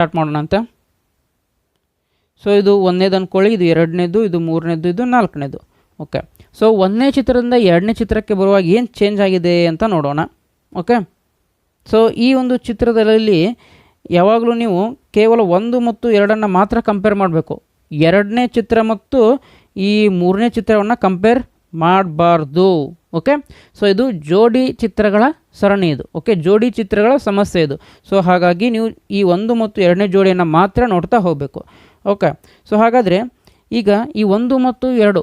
Start ಮಾಡೋಣ ಅಂತ. So ಇದು ಒಂದನೇದು ಅಂದ್ಕೊಳ್ಳಿ, ಇದು ಎರಡನೇದು, ಇದು ಮೂರನೇದು, ಇದು ನಾಲ್ಕನೇದು. ಓಕೆ, ಸೊ ಒಂದನೇ ಚಿತ್ರದಿಂದ ಎರಡನೇ ಚಿತ್ರಕ್ಕೆ ಬರುವಾಗ ಏನು ಚೇಂಜ್ ಆಗಿದೆ ಅಂತ ನೋಡೋಣ. ಓಕೆ, ಸೊ ಈ ಒಂದು ಚಿತ್ರದಲ್ಲಿ ಯಾವಾಗಲೂ ನೀವು ಕೇವಲ 1 ಮತ್ತು 2 ಮಾತ್ರ ಕಂಪೇರ್ ಮಾಡಬೇಕು. ಎರಡನೇ ಚಿತ್ರ ಮತ್ತು ಈ ಮೂರನೇ ಚಿತ್ರವನ್ನು ಕಂಪೇರ್ ಮಾಡಬಾರ್ದು. ಓಕೆ, ಸೊ ಇದು ಜೋಡಿ ಚಿತ್ರಗಳ ಸರಣಿ ಇದು. ಓಕೆ, ಜೋಡಿ ಚಿತ್ರಗಳ ಸಮಸ್ಯೆ ಇದು. ಸೊ ಹಾಗಾಗಿ ನೀವು ಈ 1 ಮತ್ತು 2ನೇ ಜೋಡಿಯನ್ನು ಮಾತ್ರ ನೋಡ್ತಾ ಹೋಗಬೇಕು. ಓಕೆ, ಸೊ ಹಾಗಾದರೆ ಈಗ ಈ 1 ಮತ್ತು 2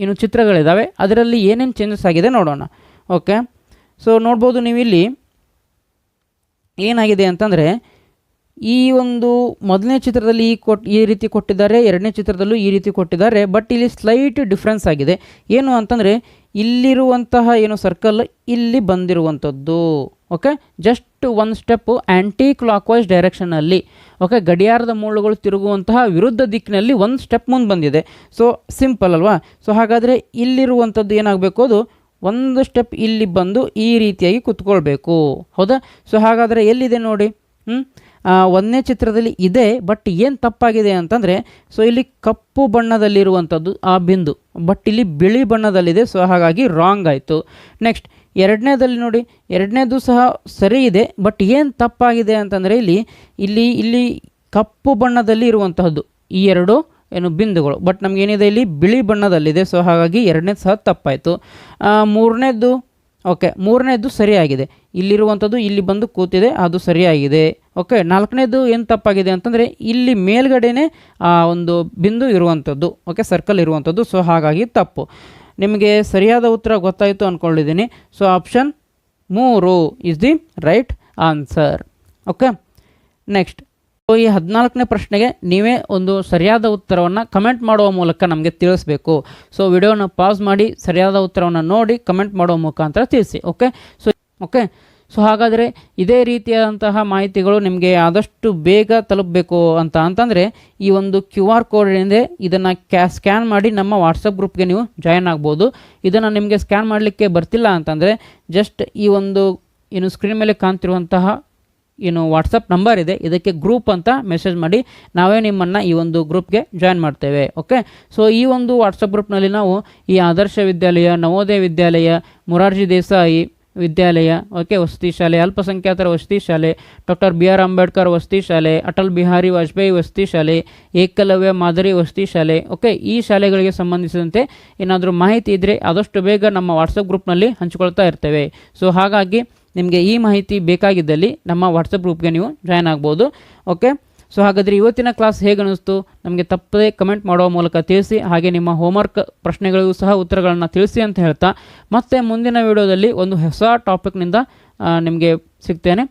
ಇನ್ನು ಚಿತ್ರಗಳಿದ್ದಾವೆ, ಅದರಲ್ಲಿ ಏನೇನು ಚೇಂಜಸ್ ಆಗಿದೆ ನೋಡೋಣ. ಓಕೆ, ಸೊ ನೋಡ್ಬೋದು ನೀವು ಇಲ್ಲಿ ಏನಾಗಿದೆ ಅಂತಂದರೆ, ಈ ಒಂದು ಮೊದಲನೇ ಚಿತ್ರದಲ್ಲಿ ಈ ರೀತಿ ಕೊಟ್ಟಿದ್ದಾರೆ, ಎರಡನೇ ಚಿತ್ರದಲ್ಲೂ ಈ ರೀತಿ ಕೊಟ್ಟಿದ್ದಾರೆ. ಬಟ್ ಇಲ್ಲಿ ಸ್ಲೈಟ್ ಡಿಫ್ರೆನ್ಸ್ ಆಗಿದೆ. ಏನು ಅಂತಂದರೆ, ಇಲ್ಲಿರುವಂತಹ ಏನು ಸರ್ಕಲ್ ಇಲ್ಲಿ ಬಂದಿರುವಂಥದ್ದು. Okay, just 1 step anticlockwise ಡೈರೆಕ್ಷನಲ್ಲಿ. ಓಕೆ, ಗಡಿಯಾರದ ಮುಳ್ಳುಗಳು ತಿರುಗುವಂತಹ ವಿರುದ್ಧ ದಿಕ್ಕಿನಲ್ಲಿ 1 ಸ್ಟೆಪ್ ಮುಂದೆ ಬಂದಿದೆ. ಸೊ ಸಿಂಪಲ್ ಅಲ್ವಾ? ಸೊ ಹಾಗಾದರೆ ಇಲ್ಲಿರುವಂಥದ್ದು ಏನಾಗಬೇಕು, ಅದು 1 ಸ್ಟೆಪ್ ಇಲ್ಲಿ ಬಂದು ಈ ರೀತಿಯಾಗಿ ಕುತ್ಕೊಳ್ಬೇಕು. ಹೌದಾ? ಸೊ ಹಾಗಾದರೆ ಎಲ್ಲಿದೆ ನೋಡಿ. ಒಂದನೇ ಚಿತ್ರದಲ್ಲಿ ಇದೆ, ಬಟ್ ಏನು ತಪ್ಪಾಗಿದೆ ಅಂತಂದರೆ, ಸೊ ಇಲ್ಲಿ ಕಪ್ಪು ಬಣ್ಣದಲ್ಲಿರುವಂಥದ್ದು ಆ ಬಿಂದು, ಬಟ್ ಇಲ್ಲಿ ಬಿಳಿ ಬಣ್ಣದಲ್ಲಿದೆ. ಸೊ ಹಾಗಾಗಿ ರಾಂಗ್ ಆಯಿತು. ನೆಕ್ಸ್ಟ್ ಎರಡನೇದಲ್ಲಿ ನೋಡಿ, ಎರಡನೇದು ಸಹ ಸರಿ ಇದೆ, ಬಟ್ ಏನು ತಪ್ಪಾಗಿದೆ ಅಂತಂದರೆ ಇಲ್ಲಿ ಕಪ್ಪು ಬಣ್ಣದಲ್ಲಿ ಇರುವಂತಹದ್ದು ಈ ಎರಡು ಏನು ಬಿಂದುಗಳು, ಬಟ್ ನಮಗೇನಿದೆ ಇಲ್ಲಿ ಬಿಳಿ ಬಣ್ಣದಲ್ಲಿದೆ. ಸೊ ಹಾಗಾಗಿ ಎರಡನೇದು ಸಹ ತಪ್ಪಾಯಿತು. ಮೂರನೇದು ಓಕೆ, ಮೂರನೇದು ಸರಿಯಾಗಿದೆ, ಇಲ್ಲಿರುವಂಥದ್ದು ಇಲ್ಲಿ ಬಂದು ಕೂತಿದೆ, ಅದು ಸರಿಯಾಗಿದೆ. ಓಕೆ, ನಾಲ್ಕನೇದು ಏನು ತಪ್ಪಾಗಿದೆ ಅಂತಂದರೆ, ಇಲ್ಲಿ ಮೇಲ್ಗಡೆನೇ ಒಂದು ಬಿಂದು ಇರುವಂಥದ್ದು. ಓಕೆ, ಸರ್ಕಲ್ ಇರುವಂಥದ್ದು. ಸೊ ಹಾಗಾಗಿ ತಪ್ಪು. ನಿಮಗೆ ಸರಿಯಾದ ಉತ್ತರ ಗೊತ್ತಾಯಿತು ಅಂದ್ಕೊಂಡಿದ್ದೀನಿ. So option 3 is the right answer. Okay, next so ಈ 14ನೇ ಪ್ರಶ್ನೆಗೆ ನೀವೇ ಒಂದು ಸರಿಯಾದ ಉತ್ತರವನ್ನು ಕಮೆಂಟ್ ಮಾಡುವ ಮೂಲಕ ನಮಗೆ ತಿಳಿಸ್ಬೇಕು. ಸೊ ವಿಡಿಯೋನ ಪಾಸ್ ಮಾಡಿ ಸರಿಯಾದ ಉತ್ತರವನ್ನು ನೋಡಿ ಕಮೆಂಟ್ ಮಾಡುವ ಮುಖಾಂತರ ತಿಳಿಸಿ. ಓಕೆ, ಸೊ ಹಾಗಾದರೆ ಇದೇ ರೀತಿಯಾದಂತಹ ಮಾಹಿತಿಗಳು ನಿಮಗೆ ಆದಷ್ಟು ಬೇಗ ತಲುಪಬೇಕು ಅಂತಂದರೆ ಈ ಒಂದು QR ಕೋಡ್ ಏನಿದೆ ಇದನ್ನು ಸ್ಕ್ಯಾನ್ ಮಾಡಿ ನಮ್ಮ ವಾಟ್ಸಪ್ ಗ್ರೂಪ್ಗೆ ನೀವು ಜಾಯಿನ್ ಆಗ್ಬೋದು. ಇದನ್ನು ನಿಮಗೆ ಸ್ಕ್ಯಾನ್ ಮಾಡಲಿಕ್ಕೆ ಬರ್ತಿಲ್ಲ ಅಂತಂದರೆ ಜಸ್ಟ್ ಈ ಒಂದು ಏನು ಸ್ಕ್ರೀನ್ ಮೇಲೆ ಕಾಣ್ತಿರುವಂತಹ ಏನು ವಾಟ್ಸಪ್ ನಂಬರ್ ಇದೆ, ಇದಕ್ಕೆ ಗ್ರೂಪ್ ಅಂತ ಮೆಸೇಜ್ ಮಾಡಿ, ನಾವೇ ನಿಮ್ಮನ್ನು ಈ ಒಂದು ಗ್ರೂಪ್ಗೆ ಜಾಯಿನ್ ಮಾಡ್ತೇವೆ. ಓಕೆ, ಸೊ ಈ ಒಂದು ವಾಟ್ಸಪ್ ಗ್ರೂಪ್ನಲ್ಲಿ ನಾವು ಈ ಆದರ್ಶ ವಿದ್ಯಾಲಯ, ನವೋದಯ ವಿದ್ಯಾಲಯ, ಮೊರಾರ್ಜಿ ದೇಸಾಯಿ ವಿದ್ಯಾಲಯ, ಓಕೆ, ವಸತಿ ಶಾಲೆ, ಅಲ್ಪಸಂಖ್ಯಾತರ ವಸತಿ ಶಾಲೆ, ಡಾಕ್ಟರ್ BR ಅಂಬೇಡ್ಕರ್ ವಸತಿ ಶಾಲೆ, ಅಟಲ್ ಬಿಹಾರಿ ವಾಜಪೇಯಿ ವಸತಿ ಶಾಲೆ, ಏಕಲವ್ಯ ಮಾದರಿ ವಸತಿ ಶಾಲೆ, ಓಕೆ, ಈ ಶಾಲೆಗಳಿಗೆ ಸಂಬಂಧಿಸಿದಂತೆ ಏನಾದರೂ ಮಾಹಿತಿ ಇದ್ದರೆ ಆದಷ್ಟು ಬೇಗ ನಮ್ಮ ವಾಟ್ಸಪ್ ಗ್ರೂಪ್ನಲ್ಲಿ ಹಂಚಿಕೊಳ್ತಾ ಇರ್ತೇವೆ. ಸೊ ಹಾಗಾಗಿ ನಿಮಗೆ ಈ ಮಾಹಿತಿ ಬೇಕಾಗಿದ್ದಲ್ಲಿ ನಮ್ಮ ವಾಟ್ಸಪ್ ಗ್ರೂಪ್ಗೆ ನೀವು ಜಾಯ್ನ್ ಆಗ್ಬೋದು. ಓಕೆ, ಸೊ ಹಾಗಾದರೆ ಇವತ್ತಿನ ಕ್ಲಾಸ್ ಹೇಗೆ ಅನ್ನಿಸ್ತು ನಮಗೆ ತಪ್ಪದೇ ಕಮೆಂಟ್ ಮಾಡುವ ಮೂಲಕ ತಿಳಿಸಿ. ಹಾಗೆ ನಿಮ್ಮ ಹೋಮ್ವರ್ಕ್ ಪ್ರಶ್ನೆಗಳಿಗೂ ಸಹ ಉತ್ತರಗಳನ್ನು ತಿಳಿಸಿ ಅಂತ ಹೇಳ್ತಾ ಮತ್ತೆ ಮುಂದಿನ ವಿಡಿಯೋದಲ್ಲಿ ಒಂದು ಹೊಸ ಟಾಪಿಕ್ನಿಂದ ನಿಮಗೆ ಸಿಗ್ತೇನೆ.